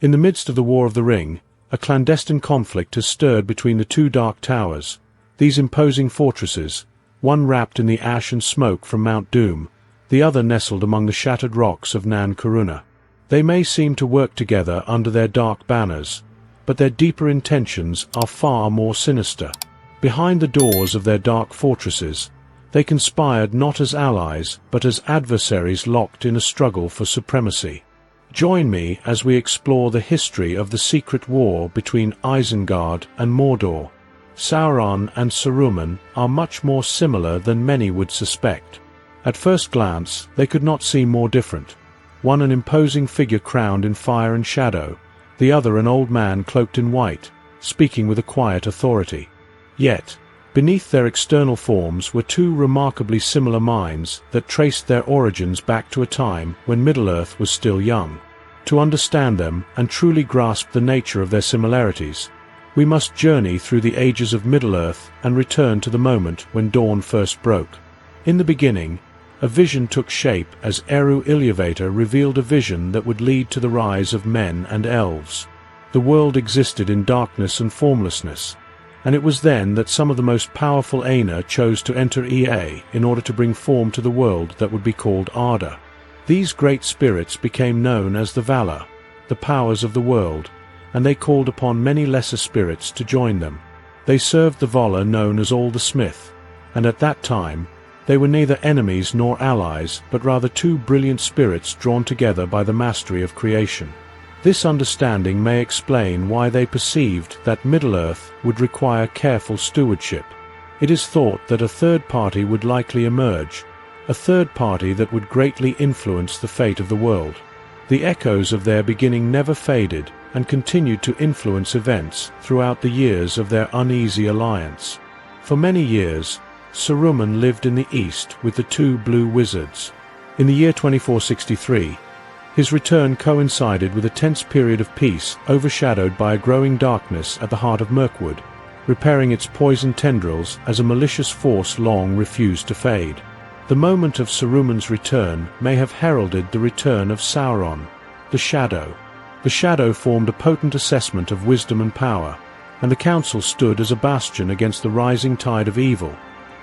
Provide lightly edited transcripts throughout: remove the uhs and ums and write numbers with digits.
In the midst of the War of the Ring, a clandestine conflict has stirred between the two dark towers. These imposing fortresses, one wrapped in the ash and smoke from Mount Doom, the other nestled among the shattered rocks of Nan Karuna. They may seem to work together under their dark banners, but their deeper intentions are far more sinister. Behind the doors of their dark fortresses, they conspired not as allies but as adversaries locked in a struggle for supremacy. Join me as we explore the history of the secret war between Isengard and Mordor. Sauron and Saruman are much more similar than many would suspect. At first glance, they could not seem more different. One an imposing figure crowned in fire and shadow, the other an old man cloaked in white, speaking with a quiet authority. Yet, beneath their external forms were two remarkably similar minds that traced their origins back to a time when Middle-earth was still young. To understand them and truly grasp the nature of their similarities, we must journey through the ages of Middle-earth and return to the moment when dawn first broke. In the beginning, a vision took shape as Eru Iluvatar revealed a vision that would lead to the rise of men and elves. The world existed in darkness and formlessness, and it was then that some of the most powerful Aina chose to enter Ea in order to bring form to the world that would be called Arda. These great spirits became known as the Valar, the powers of the world, and they called upon many lesser spirits to join them. They served the Valar known as All the Smith, and at that time, they were neither enemies nor allies, but rather two brilliant spirits drawn together by the mastery of creation. This understanding may explain why they perceived that Middle-earth would require careful stewardship. It is thought that a third party would likely emerge, a third party that would greatly influence the fate of the world. The echoes of their beginning never faded and continued to influence events throughout the years of their uneasy alliance. For many years, Saruman lived in the east with the two blue wizards. In the year 2463, his return coincided with a tense period of peace overshadowed by a growing darkness at the heart of Mirkwood, repairing its poisoned tendrils as a malicious force long refused to fade. The moment of Saruman's return may have heralded the return of Sauron, the Shadow. The Shadow formed a potent assessment of wisdom and power, and the Council stood as a bastion against the rising tide of evil,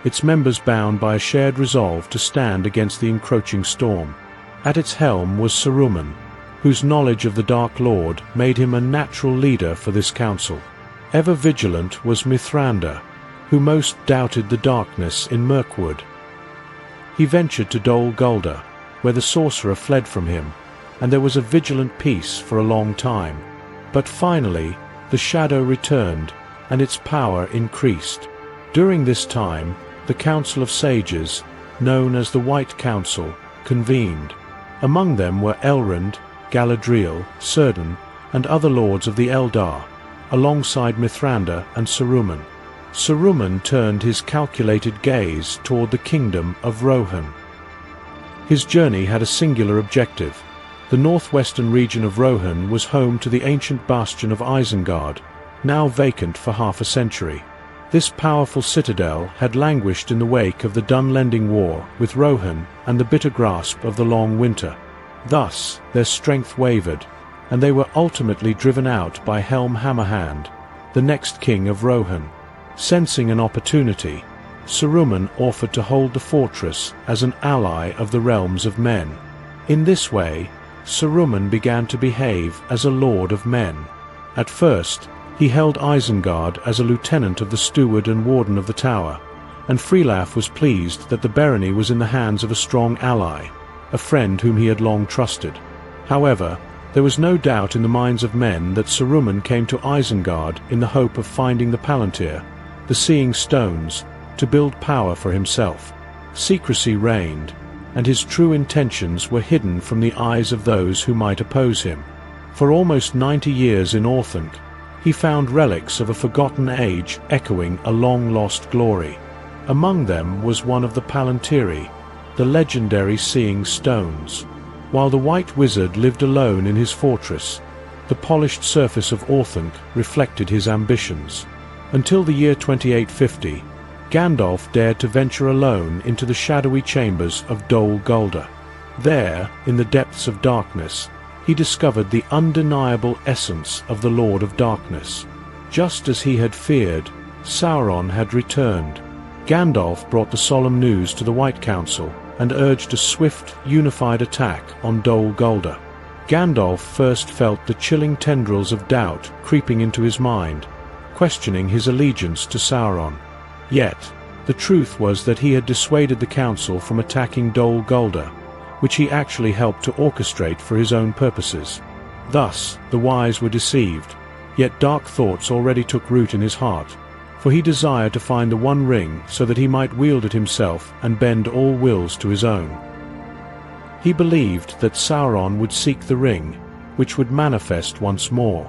its members bound by a shared resolve to stand against the encroaching storm. At its helm was Saruman, whose knowledge of the Dark Lord made him a natural leader for this council. Ever vigilant was Mithrandir, who most doubted the darkness in Mirkwood. He ventured to Dol Guldur, where the sorcerer fled from him, and there was a vigilant peace for a long time. But finally, the Shadow returned, and its power increased. During this time, the Council of Sages, known as the White Council, convened. Among them were Elrond, Galadriel, Círdan, and other lords of the Eldar, alongside Mithrandir and Saruman. Saruman turned his calculated gaze toward the kingdom of Rohan. His journey had a singular objective. The northwestern region of Rohan was home to the ancient bastion of Isengard, now vacant for half a century. This powerful citadel had languished in the wake of the Dunlending War with Rohan and the bitter grasp of the long winter. Thus, their strength wavered, and they were ultimately driven out by Helm Hammerhand, the next king of Rohan. Sensing an opportunity, Saruman offered to hold the fortress as an ally of the realms of men. In this way, Saruman began to behave as a lord of men. At first, he held Isengard as a lieutenant of the steward and warden of the tower, and Freelaf was pleased that the barony was in the hands of a strong ally, a friend whom he had long trusted. However, there was no doubt in the minds of men that Saruman came to Isengard in the hope of finding the Palantir, the Seeing Stones, to build power for himself. Secrecy reigned, and his true intentions were hidden from the eyes of those who might oppose him. For almost 90 years in Orthanc, he found relics of a forgotten age echoing a long-lost glory. Among them was one of the Palantiri, the legendary Seeing Stones. While the White Wizard lived alone in his fortress, the polished surface of Orthanc reflected his ambitions. Until the year 2850, Gandalf dared to venture alone into the shadowy chambers of Dol Guldur. There, in the depths of darkness, he discovered the undeniable essence of the Lord of Darkness. Just as he had feared, Sauron had returned. Gandalf brought the solemn news to the White Council and urged a swift, unified attack on Dol Guldur. Gandalf first felt the chilling tendrils of doubt creeping into his mind, questioning his allegiance to Sauron. Yet, the truth was that he had dissuaded the council from attacking Dol Guldur, which he actually helped to orchestrate for his own purposes. Thus, the wise were deceived, yet dark thoughts already took root in his heart, for he desired to find the One Ring so that he might wield it himself and bend all wills to his own. He believed that Sauron would seek the ring, which would manifest once more.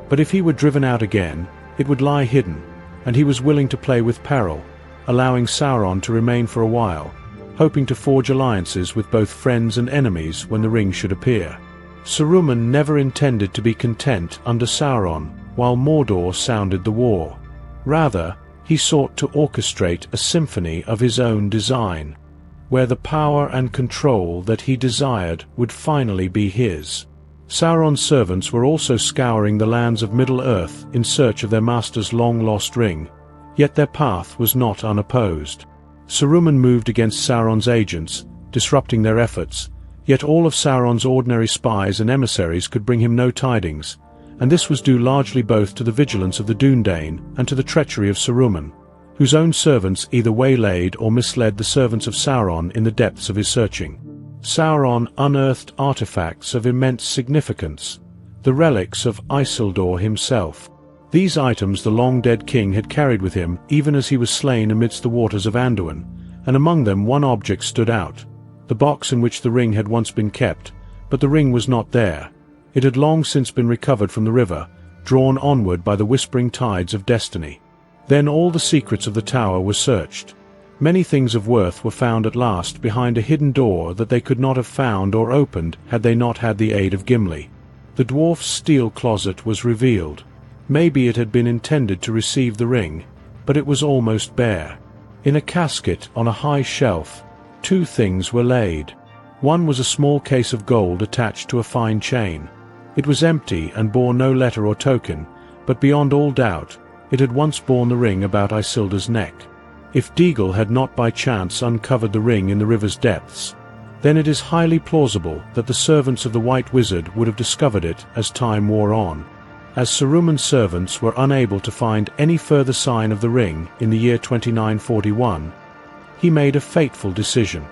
But if he were driven out again, it would lie hidden, and he was willing to play with peril, allowing Sauron to remain for a while, hoping to forge alliances with both friends and enemies when the ring should appear. Saruman never intended to be content under Sauron while Mordor sounded the war. Rather, he sought to orchestrate a symphony of his own design, where the power and control that he desired would finally be his. Sauron's servants were also scouring the lands of Middle-earth in search of their master's long-lost ring, yet their path was not unopposed. Saruman moved against Sauron's agents, disrupting their efforts, yet all of Sauron's ordinary spies and emissaries could bring him no tidings, and this was due largely both to the vigilance of the Dúnedain and to the treachery of Saruman, whose own servants either waylaid or misled the servants of Sauron in the depths of his searching. Sauron unearthed artifacts of immense significance, the relics of Isildur himself. These items the long-dead king had carried with him even as he was slain amidst the waters of Anduin, and among them one object stood out, the box in which the ring had once been kept, but the ring was not there. It had long since been recovered from the river, drawn onward by the whispering tides of destiny. Then all the secrets of the tower were searched. Many things of worth were found at last behind a hidden door that they could not have found or opened had they not had the aid of Gimli. The dwarf's steel closet was revealed. Maybe it had been intended to receive the ring, but it was almost bare. In a casket on a high shelf, two things were laid. One was a small case of gold attached to a fine chain. It was empty and bore no letter or token, but beyond all doubt, it had once borne the ring about Isildur's neck. If Deagol had not by chance uncovered the ring in the river's depths, then it is highly plausible that the servants of the White Wizard would have discovered it as time wore on. As Saruman's servants were unable to find any further sign of the ring in the year 2941, he made a fateful decision.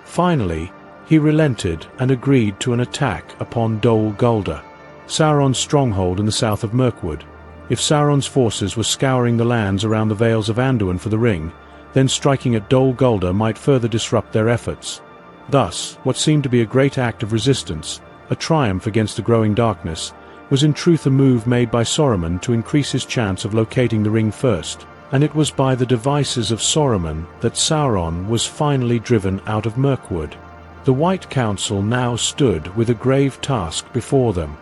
Finally, he relented and agreed to an attack upon Dol Guldur, Sauron's stronghold in the south of Mirkwood. If Sauron's forces were scouring the lands around the Vales of Anduin for the ring, then striking at Dol Guldur might further disrupt their efforts. Thus, what seemed to be a great act of resistance, a triumph against the growing darkness, was in truth a move made by Saruman to increase his chance of locating the ring first, and it was by the devices of Saruman that Sauron was finally driven out of Mirkwood. The White Council now stood with a grave task before them.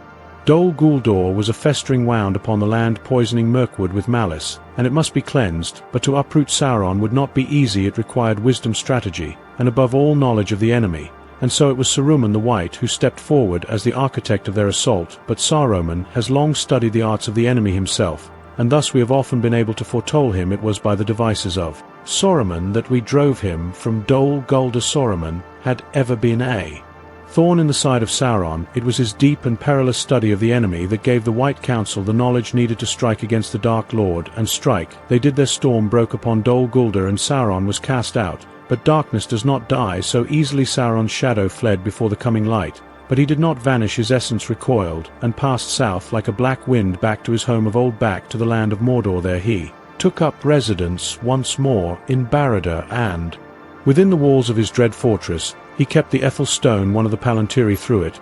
Dol Guldur was a festering wound upon the land poisoning Mirkwood with malice, and it must be cleansed, but to uproot Sauron would not be easy. It required wisdom, strategy, and above all knowledge of the enemy, and so it was Saruman the White who stepped forward as the architect of their assault. But Saruman has long studied the arts of the enemy himself, and thus we have often been able to foretold him it was by the devices of Saruman that we drove him from Dol Guldur. Saruman had ever been a thorn in the side of Sauron. It was his deep and perilous study of the enemy that gave the White Council the knowledge needed to strike against the Dark Lord, and strike they did. Their storm broke upon Dol Guldur and Sauron was cast out. But darkness does not die so easily. Sauron's shadow fled before the coming light, but he did not vanish. His essence recoiled, and passed south like a black wind back to his home of old, back to the land of Mordor. There he took up residence once more in Barad-dûr, and within the walls of his dread fortress he kept the Ethel Stone, one of the Palantiri. Through it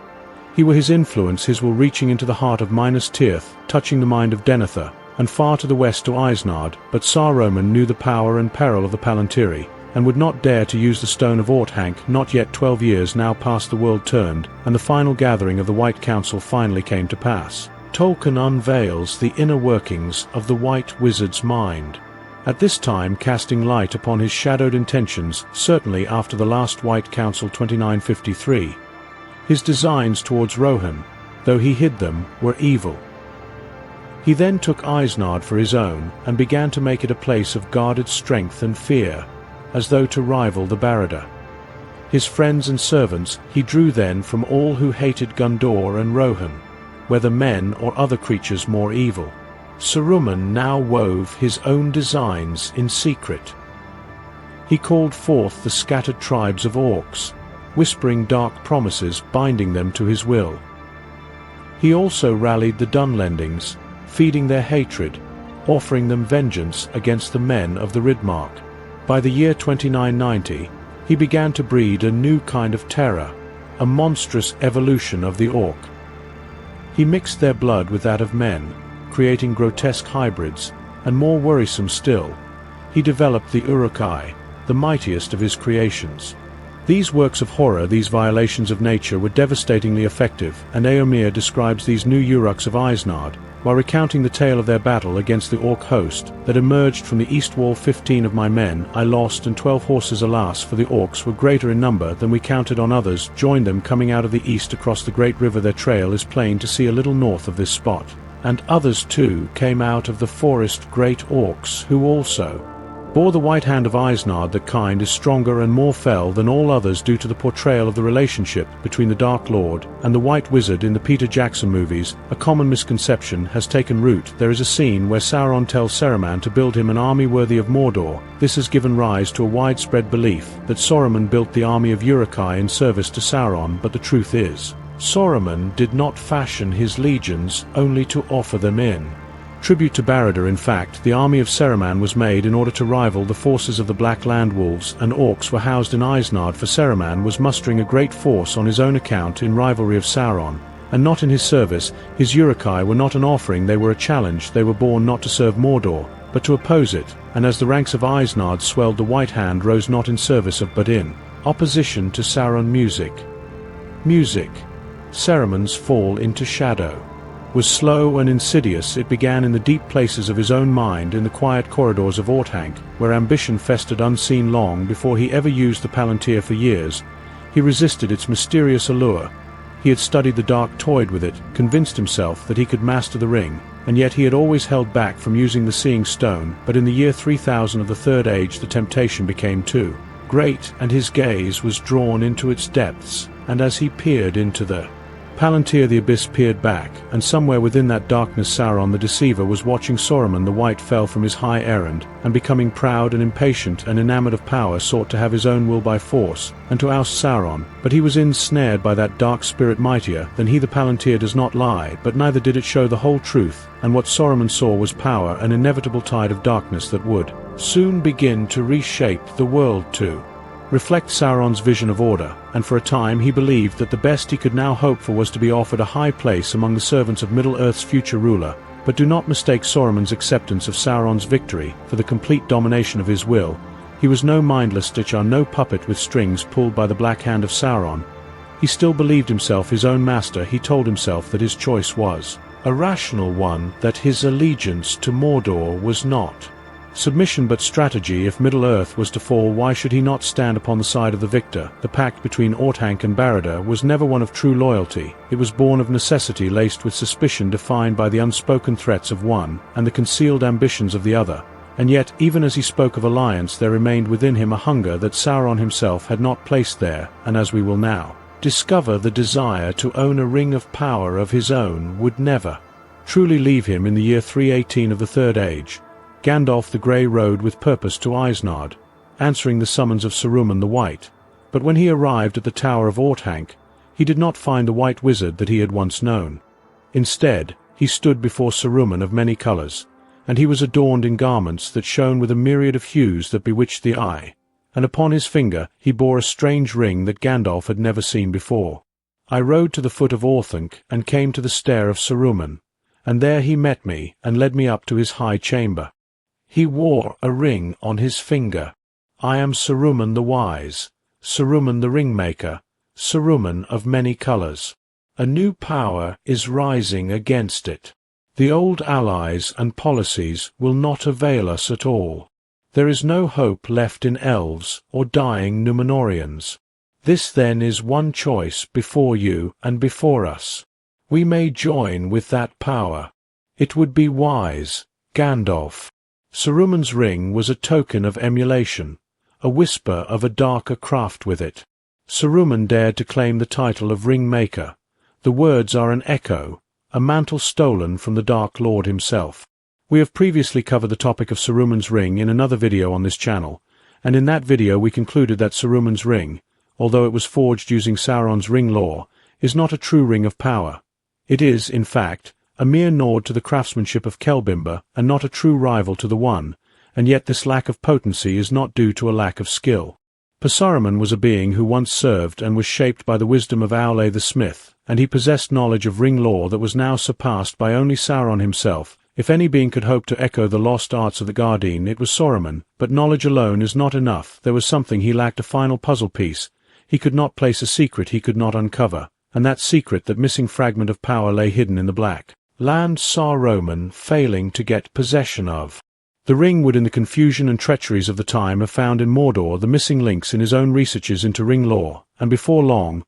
he were his influence, his will reaching into the heart of Minas Tirith, touching the mind of Denethor, and far to the west to Isnard. But Saruman knew the power and peril of the Palantiri, and would not dare to use the Stone of Orthanc. Not yet 12 years now past, the world turned, and the final gathering of the White Council finally came to pass. Tolkien unveils the inner workings of the White Wizard's mind, at this time casting light upon his shadowed intentions. Certainly after the last White Council 2953, his designs towards Rohan, though he hid them, were evil. He then took Isnard for his own, and began to make it a place of guarded strength and fear, as though to rival the Barada. His friends and servants he drew then from all who hated Gondor and Rohan, whether men or other creatures more evil. Saruman now wove his own designs in secret. He called forth the scattered tribes of orcs, whispering dark promises binding them to his will. He also rallied the Dunlendings, feeding their hatred, offering them vengeance against the men of the Ridmark. By the year 2990, he began to breed a new kind of terror, a monstrous evolution of the orc. He mixed their blood with that of men, creating grotesque hybrids, and more worrisome still, he developed the uruk-hai, the mightiest of his creations. These works of horror, these violations of nature, were devastatingly effective, and Eomer describes these new uruks of Isnard, while recounting the tale of their battle against the orc host that emerged from the east wall. 15 of my men I lost, and 12 horses, alas, for the orcs were greater in number than we counted on. Others joined them coming out of the east across the great river. Their trail is plain to see a little north of this spot. And others too came out of the forest, great orcs, who also bore the white hand of Isnard. That kind is stronger and more fell than all others due to the portrayal of the relationship between the Dark Lord and the White Wizard in the Peter Jackson movies. A common misconception has taken root. There is a scene where Sauron tells Saruman to build him an army worthy of Mordor. This has given rise to a widespread belief that Saruman built the army of uruk-hai in service to Sauron, but the truth is, Saruman did not fashion his legions only to offer them in tribute to Barada. In fact, the army of Saruman was made in order to rival the forces of the Black Land Wolves, and orcs were housed in Isnard, for Saruman was mustering a great force on his own account in rivalry of Sauron, and not in his service. His uruk-hai were not an offering, they were a challenge. They were born not to serve Mordor, but to oppose it, and as the ranks of Isnard swelled, the White Hand rose not in service of but in opposition to Sauron. Music. Saruman's fall into shadow was slow and insidious. It began in the deep places of his own mind, in the quiet corridors of Orthanc, where ambition festered unseen. Long before he ever used the Palantir for years, he resisted its mysterious allure. He had studied the dark, toyed with it, convinced himself that he could master the ring, and yet he had always held back from using the Seeing Stone. But in the year 3000 of the Third Age, the temptation became too great, and his gaze was drawn into its depths, and as he peered into the Palantir, the abyss peered back, and somewhere within that darkness Sauron the deceiver was watching. Saruman the White fell from his high errand, and becoming proud and impatient and enamored of power, sought to have his own will by force, and to oust Sauron. But he was ensnared by that dark spirit mightier than he. The Palantir does not lie, but neither did it show the whole truth, and what Saruman saw was power, an inevitable tide of darkness that would soon begin to reshape the world to reflect Sauron's vision of order, and for a time he believed that the best he could now hope for was to be offered a high place among the servants of Middle-earth's future ruler. But do not mistake Saruman's acceptance of Sauron's victory for the complete domination of his will. He was no mindless stitcher, no puppet with strings pulled by the black hand of Sauron. He still believed himself his own master. He told himself that his choice was a rational one, that his allegiance to Mordor was not submission but strategy. If Middle-earth was to fall, why should he not stand upon the side of the victor? The pact between Orthanc and Barada was never one of true loyalty. It was born of necessity, laced with suspicion, defined by the unspoken threats of one and the concealed ambitions of the other. And yet, even as he spoke of alliance, there remained within him a hunger that Sauron himself had not placed there, and as we will now discover, the desire to own a ring of power of his own would never truly leave him. In the year 318 of the Third Age, Gandalf the Grey rode with purpose to Isnard, answering the summons of Saruman the White. But when he arrived at the Tower of Orthanc, he did not find the White Wizard that he had once known. Instead, he stood before Saruman of many colors, and he was adorned in garments that shone with a myriad of hues that bewitched the eye, and upon his finger he bore a strange ring that Gandalf had never seen before. I rode to the foot of Orthanc and came to the stair of Saruman, and there he met me and led me up to his high chamber. He wore a ring on his finger. I am Saruman the Wise, Saruman the Ringmaker, Saruman of many colors. A new power is rising against it. The old allies and policies will not avail us at all. There is no hope left in elves or dying Númenóreans. This then is one choice before you and before us. We may join with that power. It would be wise. Gandalf. Saruman's ring was a token of emulation, a whisper of a darker craft with it. Saruman dared to claim the title of Ring Maker. The words are an echo, a mantle stolen from the Dark Lord himself. We have previously covered the topic of Saruman's ring in another video on this channel, and in that video we concluded that Saruman's ring, although it was forged using Sauron's ring lore, is not a true ring of power. It is, in fact, a mere nod to the craftsmanship of Celebrimbor and not a true rival to the one, and yet this lack of potency is not due to a lack of skill. Saruman was a being who once served and was shaped by the wisdom of Aule the Smith, and he possessed knowledge of ring lore that was now surpassed by only Sauron himself. If any being could hope to echo the lost arts of the Guardian, it was Saruman, but knowledge alone is not enough. There was something he lacked, a final puzzle piece. He could not place a secret he could not uncover, and that secret, that missing fragment of power, lay hidden in the black land Saruman failing to get possession of. The ring would, in the confusion and treacheries of the time, have found in Mordor the missing links in his own researches into ring lore, and before long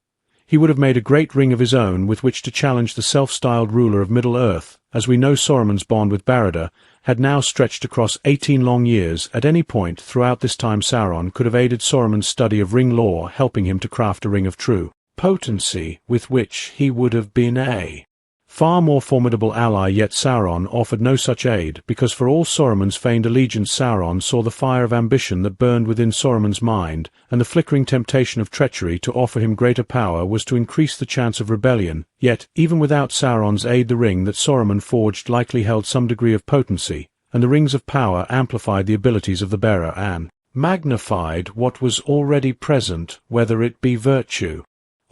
he would have made a great ring of his own with which to challenge the self-styled ruler of Middle-earth. As we know, Saruman's bond with Barad-dûr had now stretched across 18 long years. At any point throughout this time Sauron could have aided Saruman's study of ring lore, helping him to craft a ring of true potency with which he would have been a far more formidable ally. Yet Sauron offered no such aid, because for all Saruman's feigned allegiance, Sauron saw the fire of ambition that burned within Saruman's mind, and the flickering temptation of treachery to offer him greater power was to increase the chance of rebellion. Yet, even without Sauron's aid, the ring that Saruman forged likely held some degree of potency, and the rings of power amplified the abilities of the bearer and magnified what was already present, whether it be virtue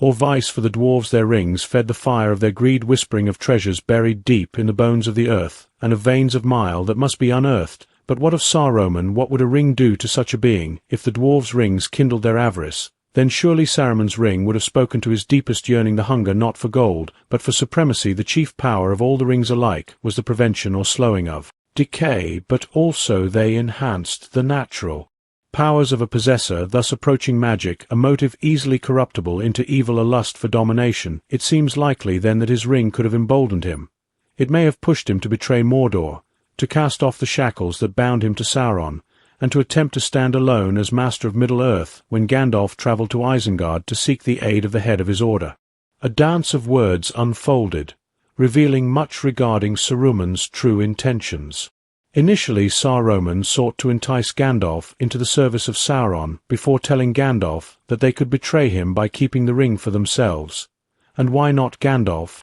or vice. For the dwarves, their rings fed the fire of their greed, whispering of treasures buried deep in the bones of the earth, and of veins of mile that must be unearthed. But what of Saruman? What would a ring do to such a being? If the dwarves' rings kindled their avarice, then surely Saruman's ring would have spoken to his deepest yearning, the hunger not for gold, but for supremacy. The chief power of all the rings alike was the prevention or slowing of decay, but also they enhanced the natural powers of a possessor, thus approaching magic, a motive easily corruptible into evil, a lust for domination. It seems likely then that his ring could have emboldened him. It may have pushed him to betray Mordor, to cast off the shackles that bound him to Sauron, and to attempt to stand alone as master of Middle-earth when Gandalf travelled to Isengard to seek the aid of the head of his order. A dance of words unfolded, revealing much regarding Saruman's true intentions. Initially, Saruman sought to entice Gandalf into the service of Sauron before telling Gandalf that they could betray him by keeping the ring for themselves. And why not Gandalf?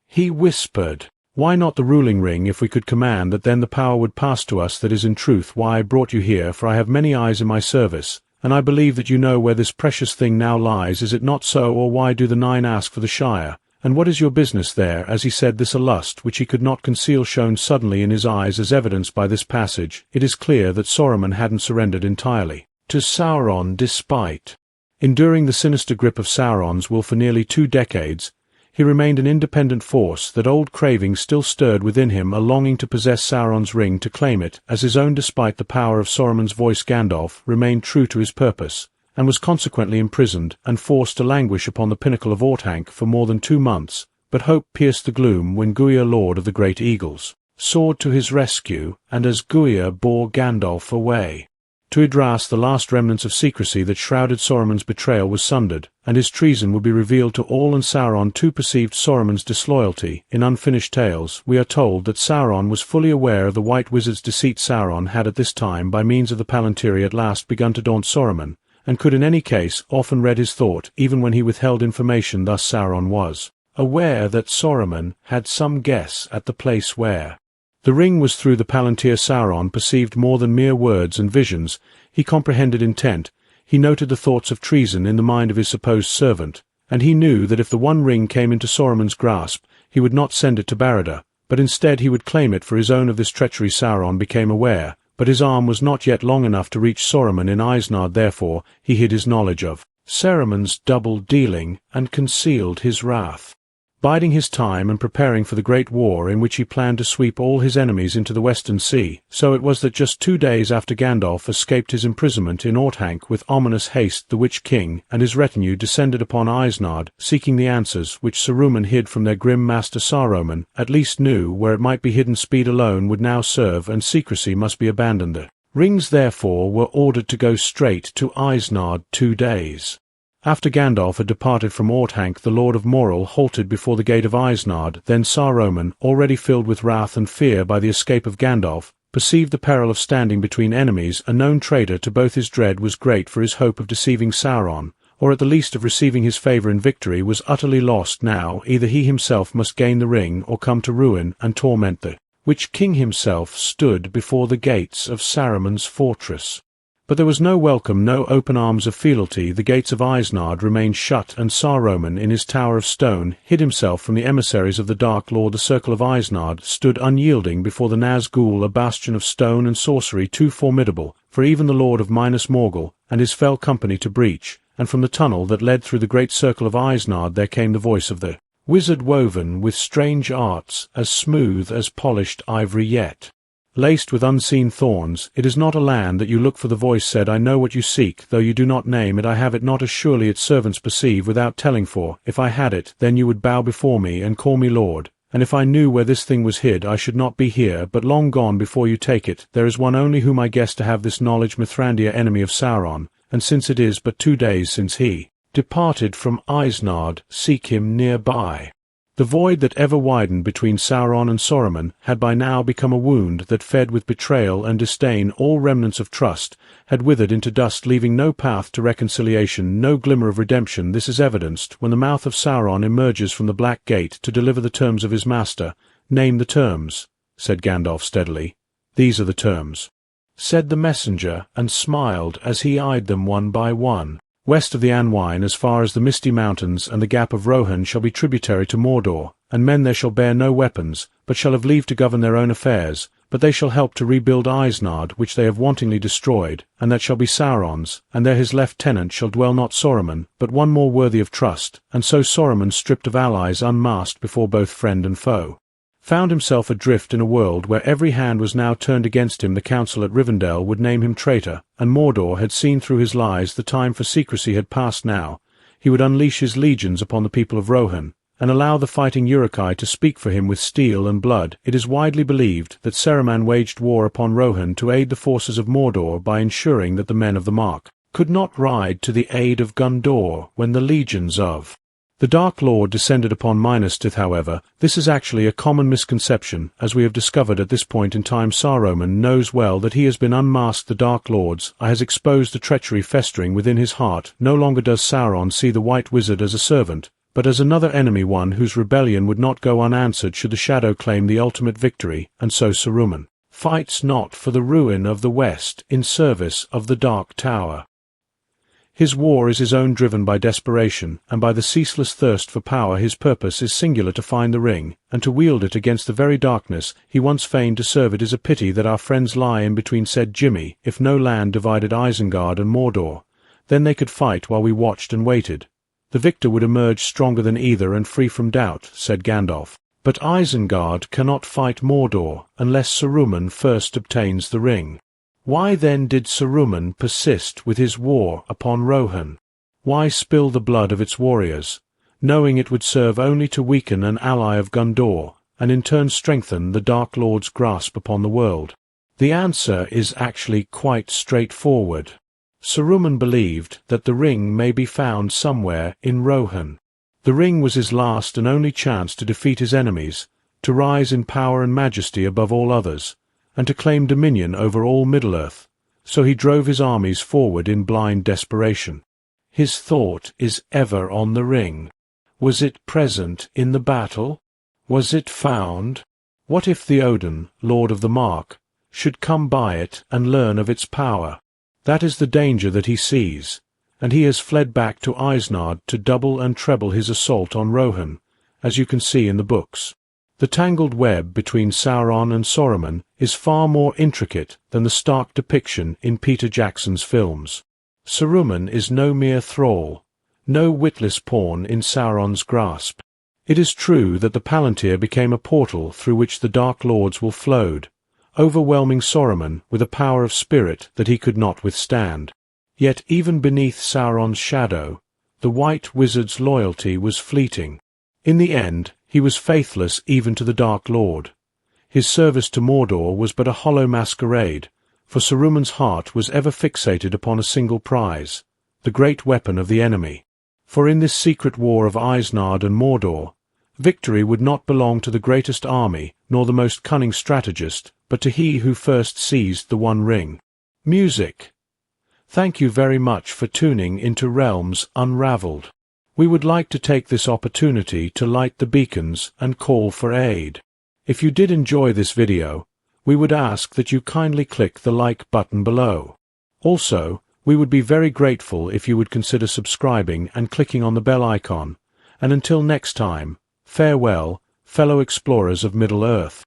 He whispered, "Why not the ruling ring? If we could command that, then the power would pass to us. That is in truth why I brought you here, for I have many eyes in my service, and I believe that you know where this precious thing now lies. Is it not so? Or why do the nine ask for the Shire? And what is your business there?" As he said this, a lust which he could not conceal shone suddenly in his eyes, as evidenced by this passage. It is clear that Saruman hadn't surrendered entirely to Sauron, despite enduring the sinister grip of Sauron's will for nearly 2 decades. He remained an independent force. That old craving still stirred within him, a longing to possess Sauron's ring, to claim it as his own. Despite the power of Saruman's voice, Gandalf remained true to his purpose, and was consequently imprisoned and forced to languish upon the pinnacle of Orthanc for more than 2 months. But hope pierced the gloom when Goya, Lord of the Great Eagles, soared to his rescue, and as Goya bore Gandalf away to Idras, the last remnants of secrecy that shrouded Saruman's betrayal was sundered, and his treason would be revealed to all, and Sauron too perceived Saruman's disloyalty. In Unfinished Tales, we are told that Sauron was fully aware of the White Wizard's deceit. Sauron had at this time, by means of the Palantiri, at last begun to daunt Saruman, and could in any case often read his thought, even when he withheld information. Thus Sauron was aware that Saruman had some guess at the place where the ring was. Through the Palantir, Sauron perceived more than mere words and visions. He comprehended intent. He noted the thoughts of treason in the mind of his supposed servant, and he knew that if the One Ring came into Saruman's grasp, he would not send it to Barad-dûr, but instead he would claim it for his own. Of this treachery Sauron became aware, but his arm was not yet long enough to reach Saruman in Isengard. Therefore he hid his knowledge of Saruman's double-dealing and concealed his wrath. biding his time and preparing for the great war in which he planned to sweep all his enemies into the Western Sea. So it was that just 2 days after Gandalf escaped his imprisonment in Orthanc with ominous haste, the Witch King and his retinue descended upon Isnard, seeking the answers which Saruman hid from their grim master Saruman, at least knew where it might be hidden. Speed alone would now serve, and secrecy must be abandoned. The rings therefore were ordered to go straight to Isnard 2 days. After Gandalf had departed from Orthanc, the Lord of Moril halted before the gate of Isnard. Then Saruman, already filled with wrath and fear by the escape of Gandalf, perceived the peril of standing between enemies. A known traitor to both his dread was great, for his hope of deceiving Sauron, or at the least of receiving his favour in victory, was utterly lost now. Either he himself must gain the ring, or come to ruin and torment. The Witch King himself stood before the gates of Saruman's fortress. But there was no welcome, no open arms of fealty. The gates of Isnard remained shut, and Saruman, in his tower of stone, hid himself from the emissaries of the Dark Lord. The circle of Isnard stood unyielding before the Nazgul, a bastion of stone and sorcery too formidable for even the Lord of Minas Morgul and his fell company to breach. And from the tunnel that led through the great circle of Isnard there came the voice of the wizard, woven with strange arts, as smooth as polished ivory, yet laced with unseen thorns. It is not a land that you look for. The voice said, I know what you seek, though you do not name it. I have it not, as surely its servants perceive without telling. For if I had it, then you would bow before me and call me Lord. And if I knew where this thing was hid, I should not be here, but long gone before you take it. There is one only whom I guess to have this knowledge, Mithrandir, enemy of Sauron, and since it is but 2 days since he departed from Isnard, seek him nearby. The void that ever widened between Sauron and Saruman had by now become a wound that fed with betrayal and disdain. All remnants of trust had withered into dust, leaving no path to reconciliation, no glimmer of redemption. This is evidenced when the mouth of Sauron emerges from the Black Gate to deliver the terms of his master. Name the terms, said Gandalf steadily. These are the terms, said the messenger, and smiled as he eyed them one by one. West of the Anwine, as far as the Misty Mountains and the Gap of Rohan, shall be tributary to Mordor, and men there shall bear no weapons, but shall have leave to govern their own affairs. But they shall help to rebuild Isnard, which they have wantonly destroyed, and that shall be Sauron's, and there his lieutenant shall dwell, not Saruman, but one more worthy of trust. And so Saruman, stripped of allies, unmasked before both friend and foe, found himself adrift in a world where every hand was now turned against him. The council at Rivendell would name him traitor, and Mordor had seen through his lies. The time for secrecy had passed now. He would unleash his legions upon the people of Rohan, and allow the fighting uruk-hai to speak for him with steel and blood. It is widely believed that Saruman waged war upon Rohan to aid the forces of Mordor by ensuring that the men of the Mark could not ride to the aid of Gondor when the legions of the Dark Lord descended upon Minas Tirith. However, this is actually a common misconception, as we have discovered at this point in time. Saruman knows well that he has been unmasked. The Dark Lord's eye has exposed the treachery festering within his heart. No longer does Sauron see the White Wizard as a servant, but as another enemy, one whose rebellion would not go unanswered should the Shadow claim the ultimate victory. And so Saruman fights not for the ruin of the West in service of the Dark Tower. His war is his own, driven by desperation, and by the ceaseless thirst for power. His purpose is singular, to find the ring, and to wield it against the very darkness he once feigned to serve. It is a pity that our friends lie in between, said Jimmy. If no land divided Isengard and Mordor, then they could fight while we watched and waited. The victor would emerge stronger than either and free from doubt, said Gandalf. But Isengard cannot fight Mordor unless Saruman first obtains the ring. Why then did Saruman persist with his war upon Rohan? Why spill the blood of its warriors, knowing it would serve only to weaken an ally of Gondor, and in turn strengthen the Dark Lord's grasp upon the world? The answer is actually quite straightforward. Saruman believed that the ring may be found somewhere in Rohan. The ring was his last and only chance to defeat his enemies, to rise in power and majesty above all others, and to claim dominion over all Middle-earth. So he drove his armies forward in blind desperation. His thought is ever on the ring. Was it present in the battle? Was it found? What if Theoden, Lord of the Mark, should come by it and learn of its power? That is the danger that he sees, and he has fled back to Isnard to double and treble his assault on Rohan, as you can see in the books. The tangled web between Sauron and Saruman is far more intricate than the stark depiction in Peter Jackson's films. Saruman is no mere thrall, no witless pawn in Sauron's grasp. It is true that the Palantir became a portal through which the Dark Lords will flowed, overwhelming Sauron with a power of spirit that he could not withstand. Yet even beneath Sauron's shadow, the White Wizard's loyalty was fleeting. In the end, he was faithless even to the Dark Lord. His service to Mordor was but a hollow masquerade, for Saruman's heart was ever fixated upon a single prize, the great weapon of the enemy. For in this secret war of Isnard and Mordor, victory would not belong to the greatest army nor the most cunning strategist, but to he who first seized the One Ring. Music. Thank you very much for tuning into Realms Unraveled. We would like to take this opportunity to light the beacons and call for aid. If you did enjoy this video, we would ask that you kindly click the like button below. Also, we would be very grateful if you would consider subscribing and clicking on the bell icon. And until next time, farewell, fellow explorers of Middle-earth.